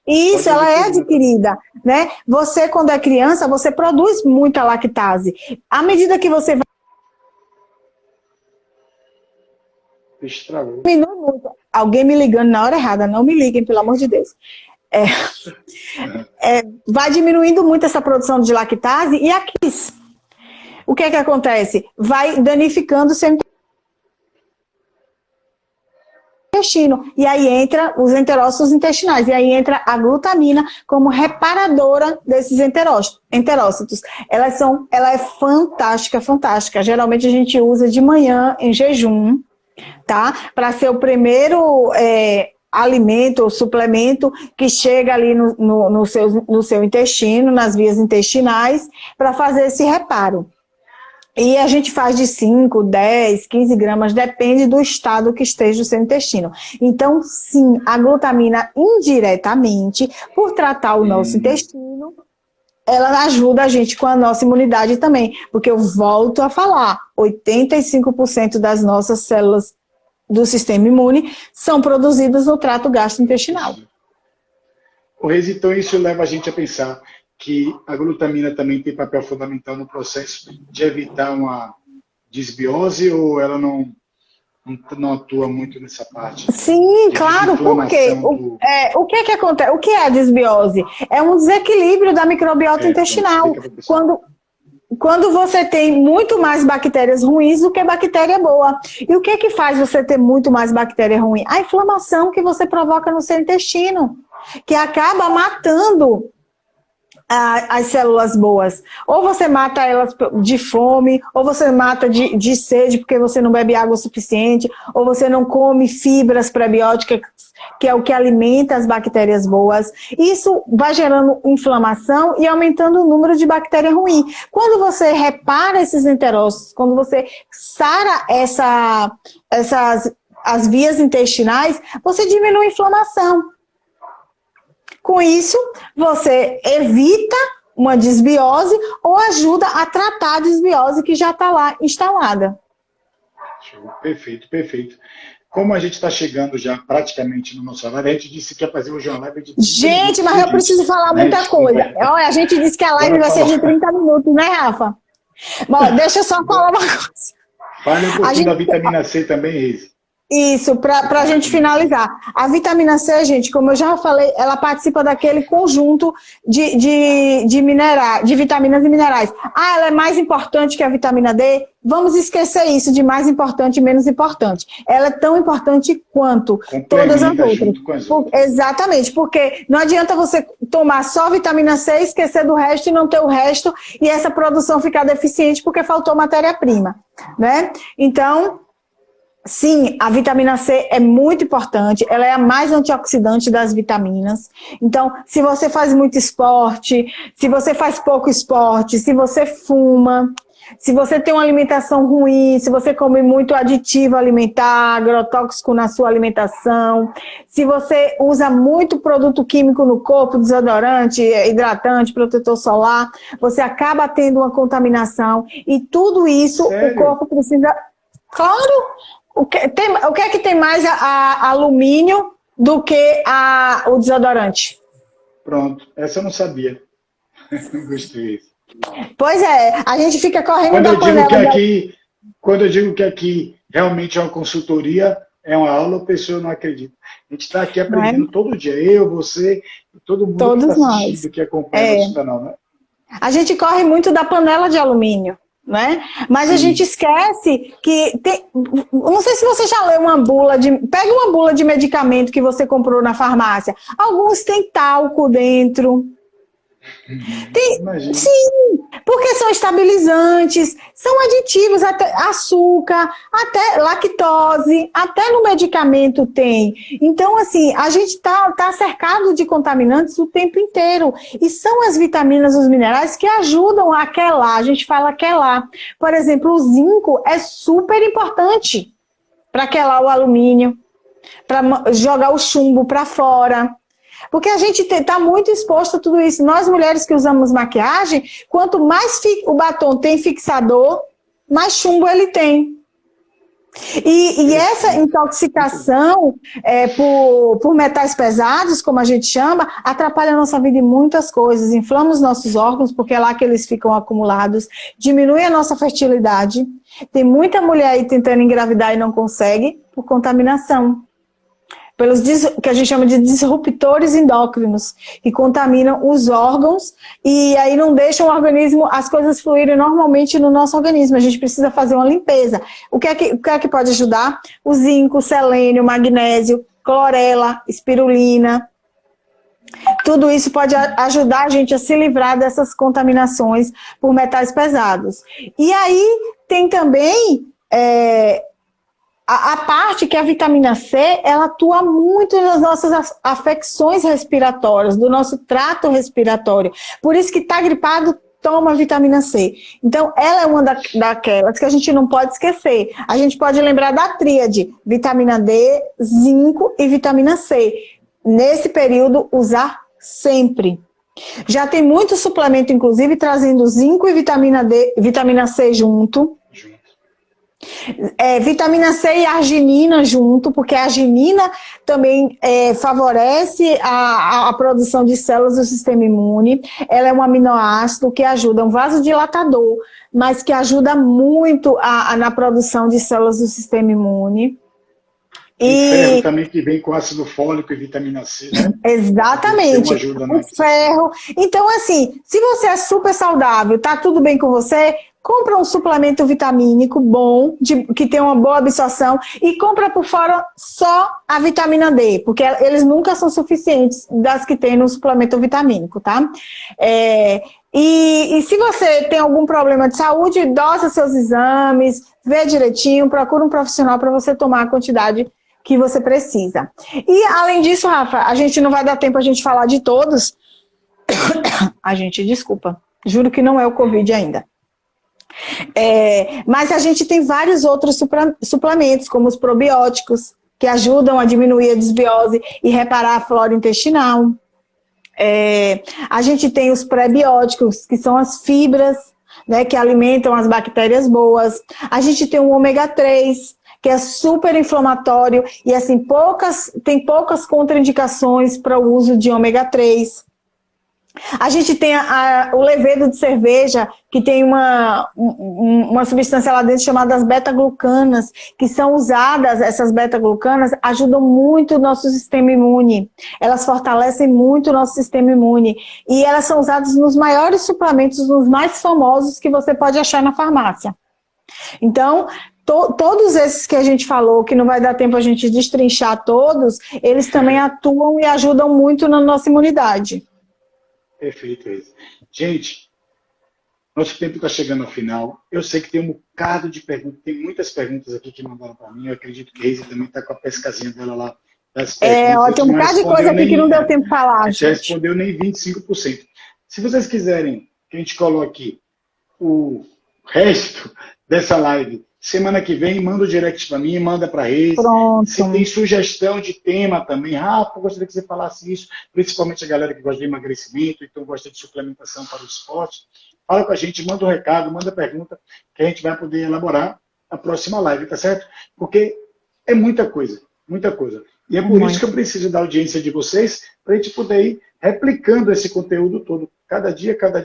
Isso, ela é adquirida, né? Você, quando é criança, você produz muita lactase. À medida que você vai... Estragou. Alguém me ligando na hora errada, não me liguem, pelo amor de Deus. Vai diminuindo muito essa produção de lactase e aqui, o que é que acontece? Vai danificando o seu intestino, e aí entra os enterócitos intestinais, e aí entra a glutamina como reparadora desses enterócitos. Ela é fantástica. Geralmente a gente usa de manhã em jejum, tá? Para ser o primeiro alimento ou suplemento que chega ali no seu intestino, nas vias intestinais, para fazer esse reparo. E a gente faz de 5, 10, 15 gramas, depende do estado que esteja o seu intestino. Então, sim, a glutamina indiretamente, por tratar o nosso intestino, ela ajuda a gente com a nossa imunidade também. Porque eu volto a falar, 85% das nossas células do sistema imune são produzidas no trato gastrointestinal. O Reis, então isso leva a gente a pensar que a glutamina também tem papel fundamental no processo de evitar uma desbiose, ou ela não atua muito nessa parte? Sim, claro, porque o que é que acontece? O que é a desbiose? É um desequilíbrio da microbiota intestinal. Quando você tem muito mais bactérias ruins do que bactéria boa. E o que é que faz você ter muito mais bactéria ruim? A inflamação que você provoca no seu intestino, que acaba matando as células boas. Ou você mata elas de fome, ou você mata de sede porque você não bebe água suficiente, ou você não come fibras prebióticas, que é o que alimenta as bactérias boas. Isso vai gerando inflamação e aumentando o número de bactéria ruim. Quando você repara esses enterócitos, quando você sara as vias intestinais, você diminui a inflamação. Com isso, você evita uma desbiose ou ajuda a tratar a desbiose que já está lá instalada. Perfeito. como a gente está chegando já praticamente no nosso horário, a gente disse que ia fazer hoje uma live de 30 Gente, minutos, mas eu preciso falar muita coisa. Olha, a gente disse que a live vai ser de 30 minutos, né, Rafa? Bom, deixa eu só falar uma coisa. Fale um pouquinho da vitamina C também, Reise. Isso, para a gente finalizar. A vitamina C, gente, como eu já falei, ela participa daquele conjunto de vitaminas e minerais. Ah, ela é mais importante que a vitamina D? Vamos esquecer isso de mais importante e menos importante. Ela é tão importante quanto todas as outras. Exatamente, porque não adianta você tomar só vitamina C, esquecer do resto e não ter o resto, e essa produção ficar deficiente porque faltou matéria-prima, né? Então, sim, a vitamina C é muito importante, ela é a mais antioxidante das vitaminas. Então, se você faz muito esporte, se você faz pouco esporte, se você fuma, se você tem uma alimentação ruim, se você come muito aditivo alimentar, agrotóxico na sua alimentação, se você usa muito produto químico no corpo, desodorante, hidratante, protetor solar, você acaba tendo uma contaminação e tudo isso o corpo precisa... Claro! O que é que tem mais alumínio do que o desodorante? Pronto, essa eu não sabia. Gostei. Pois é, a gente fica correndo da panela. Quando eu digo que aqui realmente é uma consultoria, é uma aula, a pessoa não acredita. A gente está aqui aprendendo todo dia, eu, você, todo mundo todos que está assistindo, nós. Que acompanha o nosso canal, né? A gente corre muito da panela de alumínio. Né? Mas a gente esquece que tem, não sei se você já leu uma bula pega uma bula de medicamento que você comprou na farmácia, alguns tem talco dentro. Sim, porque são estabilizantes, são aditivos, até açúcar, até lactose, até no medicamento tem. Então, assim, a gente tá cercado de contaminantes o tempo inteiro. E são as vitaminas, os minerais que ajudam a quelar. A gente fala quelar. Por exemplo, o zinco é super importante para quelar o alumínio, para jogar o chumbo para fora. Porque a gente está muito exposto a tudo isso. Nós, mulheres que usamos maquiagem, quanto mais o batom tem fixador, mais chumbo ele tem. E essa intoxicação por metais pesados, como a gente chama, atrapalha a nossa vida em muitas coisas. Inflama os nossos órgãos, porque é lá que eles ficam acumulados. Diminui a nossa fertilidade. Tem muita mulher aí tentando engravidar e não consegue por contaminação. Pelos que a gente chama de disruptores endócrinos, que contaminam os órgãos e aí não deixam o organismo, as coisas fluírem normalmente no nosso organismo. A gente precisa fazer uma limpeza. O que é que pode ajudar? O zinco, o selênio, o magnésio, clorela, espirulina. Tudo isso pode ajudar a gente a se livrar dessas contaminações por metais pesados. E aí tem também... A parte que a vitamina C, ela atua muito nas nossas afecções respiratórias, do nosso trato respiratório. Por isso que está gripado, toma vitamina C. Então, ela é uma daquelas que a gente não pode esquecer. A gente pode lembrar da tríade, vitamina D, zinco e vitamina C. Nesse período, usar sempre. Já tem muito suplemento, inclusive, trazendo zinco e vitamina C junto. Vitamina C e arginina junto, porque a arginina também favorece a produção de células do sistema imune. Ela é um aminoácido que ajuda, um vasodilatador, mas que ajuda muito na produção de células do sistema imune. E ferro também, que vem com ácido fólico e vitamina C, né? Exatamente. O ferro. Então, assim, se você é super saudável, tá tudo bem com você, compra um suplemento vitamínico bom, que tem uma boa absorção, e compra por fora só a vitamina D, porque eles nunca são suficientes das que tem no suplemento vitamínico, tá? E se você tem algum problema de saúde, dosa seus exames, vê direitinho, procura um profissional para você tomar a quantidade que você precisa. E, além disso, Rafa, a gente não vai dar tempo a gente falar de todos. A gente, desculpa, juro que não é o Covid ainda. Mas a gente tem vários outros suplementos, como os probióticos, que ajudam a diminuir a desbiose e reparar a flora intestinal. A gente tem os prebióticos, que são as fibras, né, que alimentam as bactérias boas. A gente tem o ômega 3, que é super inflamatório e assim, tem poucas contraindicações para o uso de ômega 3. A gente tem o levedo de cerveja, que tem uma substância lá dentro chamada as beta-glucanas, que são usadas, essas beta-glucanas ajudam muito o nosso sistema imune. Elas fortalecem muito o nosso sistema imune. E elas são usadas nos maiores suplementos, nos mais famosos que você pode achar na farmácia. Então, todos esses que a gente falou, que não vai dar tempo a gente destrinchar todos, eles também atuam e ajudam muito na nossa imunidade. Perfeito, Reise. Gente, nosso tempo está chegando ao final. Eu sei que tem um bocado de perguntas, tem muitas perguntas aqui que mandaram para mim. Eu acredito que a Reise também está com a pescazinha dela lá das perguntas. Tem um bocado de coisa aqui que não deu tempo de falar. A gente já respondeu nem 25%. Se vocês quiserem que a gente coloque aqui o resto dessa live, semana que vem, manda o direct para mim, manda para a Reise. Pronto. Se tem sugestão de tema também, Rafa, eu gostaria que você falasse isso, principalmente a galera que gosta de emagrecimento, então gosta de suplementação para o esporte. Fala com a gente, manda um recado, manda pergunta, que a gente vai poder elaborar a próxima live, tá certo? Porque é muita coisa, muita coisa. E é por isso que eu preciso da audiência de vocês, para a gente poder ir replicando esse conteúdo todo. Cada dia, a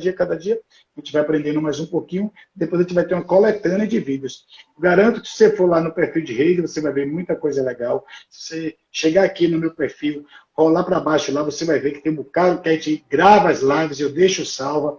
gente vai aprendendo mais um pouquinho, depois a gente vai ter uma coletânea de vídeos. Garanto que se você for lá no perfil de Reise, você vai ver muita coisa legal. Se você chegar aqui no meu perfil, rolar para baixo lá, você vai ver que tem um bocado que a gente grava as lives, eu deixo salva.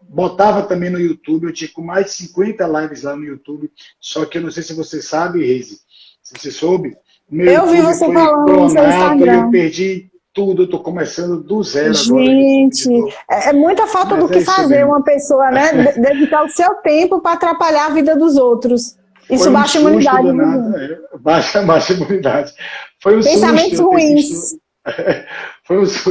Botava também no YouTube, eu tinha com mais de 50 lives lá no YouTube, só que eu não sei se você sabe, Reise, se você soube, eu vi você falando no seu Instagram. Eu perdi tudo, eu estou começando do zero agora. Gente, é muita falta do que fazer uma pessoa, né? Dedicar o seu tempo para atrapalhar a vida dos outros. Isso baixa a imunidade. Baixa a imunidade. Foi um Pensamentos susto, ruins.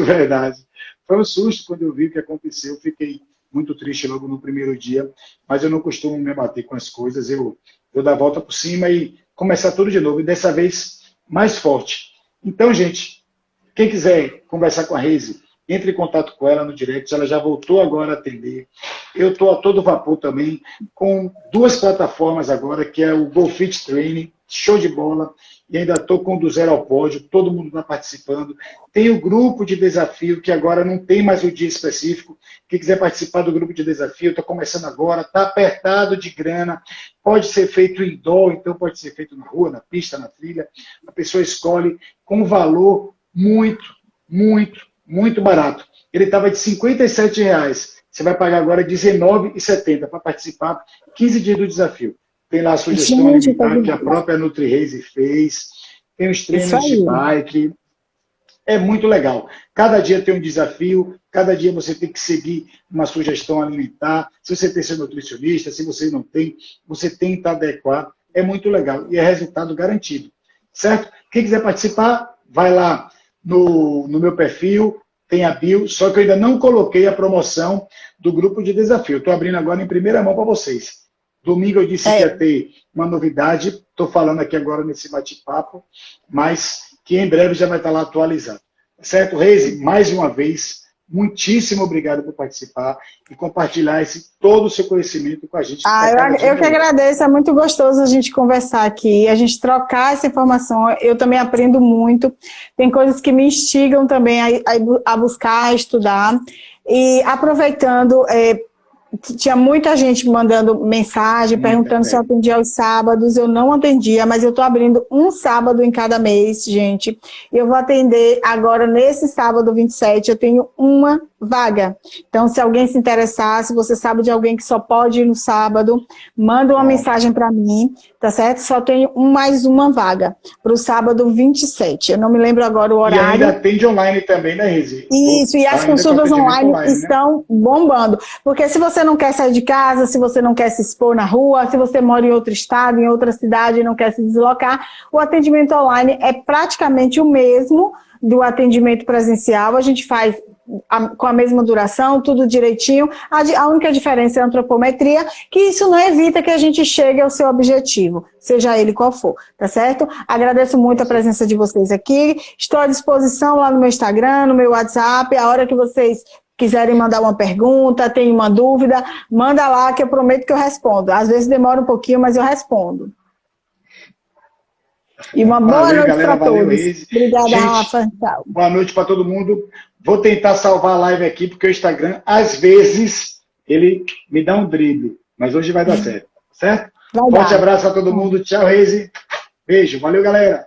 Verdade. Foi um susto quando eu vi o que aconteceu. Eu fiquei muito triste logo no primeiro dia, mas eu não costumo me abater com as coisas. Eu dar a volta por cima e começar tudo de novo. E dessa vez, mais forte. Então, gente, quem quiser conversar com a Reise, entre em contato com ela no direct. Ela já voltou agora a atender. Eu estou a todo vapor também com 2 plataformas agora, que é o GoFit Training, show de bola. E ainda estou com o do Zero ao Pódio, todo mundo está participando. Tem o grupo de desafio, que agora não tem mais o dia específico. Quem quiser participar do grupo de desafio, está começando agora, está apertado de grana. Pode ser feito indoor, então pode ser feito na rua, na pista, na trilha. A pessoa escolhe com um valor muito barato. Ele estava de R$57. Você vai pagar agora R$19,70 para participar 15 dias do desafio. Tem lá a sugestão alimentar que a própria NutriReise fez. Tem os treinos de bike. É muito legal. Cada dia tem um desafio, cada dia você tem que seguir uma sugestão alimentar. Se você tem seu nutricionista, se você não tem, você tenta adequar. É muito legal e é resultado garantido. Certo? Quem quiser participar, vai lá no meu perfil, tem a bio, só que eu ainda não coloquei a promoção do grupo de desafio. Estou abrindo agora em primeira mão para vocês. Domingo eu disse que ia ter uma novidade, estou falando aqui agora nesse bate-papo, mas que em breve já vai estar lá atualizado. Certo, Reise? Mais uma vez, muitíssimo obrigado por participar e compartilhar todo o seu conhecimento com a gente. Eu que agradeço, é muito gostoso a gente conversar aqui, a gente trocar essa informação, eu também aprendo muito, tem coisas que me instigam também a buscar, a estudar, e aproveitando... tinha muita gente mandando mensagem, perguntando se eu atendia aos sábados. Eu não atendia, mas eu estou abrindo um sábado em cada mês, gente. E eu vou atender agora, nesse sábado 27, eu tenho uma vaga. Então, se alguém se interessar, se você sabe de alguém que só pode ir no sábado, manda uma mensagem para mim, tá certo? Só tenho mais uma vaga para o sábado 27. Eu não me lembro agora o horário. E ainda atende online também, né, Reise? Isso, e as consultas online estão bombando. Porque se você não quer sair de casa, se você não quer se expor na rua, se você mora em outro estado, em outra cidade e não quer se deslocar, o atendimento online é praticamente o mesmo do atendimento presencial. A gente faz com a mesma duração, tudo direitinho. A única diferença é a antropometria, que isso não evita que a gente chegue ao seu objetivo, seja ele qual for, tá certo? Agradeço muito a presença de vocês aqui. Estou à disposição lá no meu Instagram, no meu WhatsApp, a hora que vocês quiserem mandar uma pergunta, tem uma dúvida, manda lá que eu prometo que eu respondo. Às vezes demora um pouquinho, mas eu respondo. E uma boa Valeu, noite galera. para Valeu, todos. Reise. Obrigada, Gente, Rafa. Tchau. boa noite para todo mundo. Vou tentar salvar a live aqui, porque o Instagram, às vezes, ele me dá um drible. Mas hoje vai dar certo, certo? Vai Forte dar. abraço a todo mundo. Tchau, Reise. Beijo. Valeu, galera.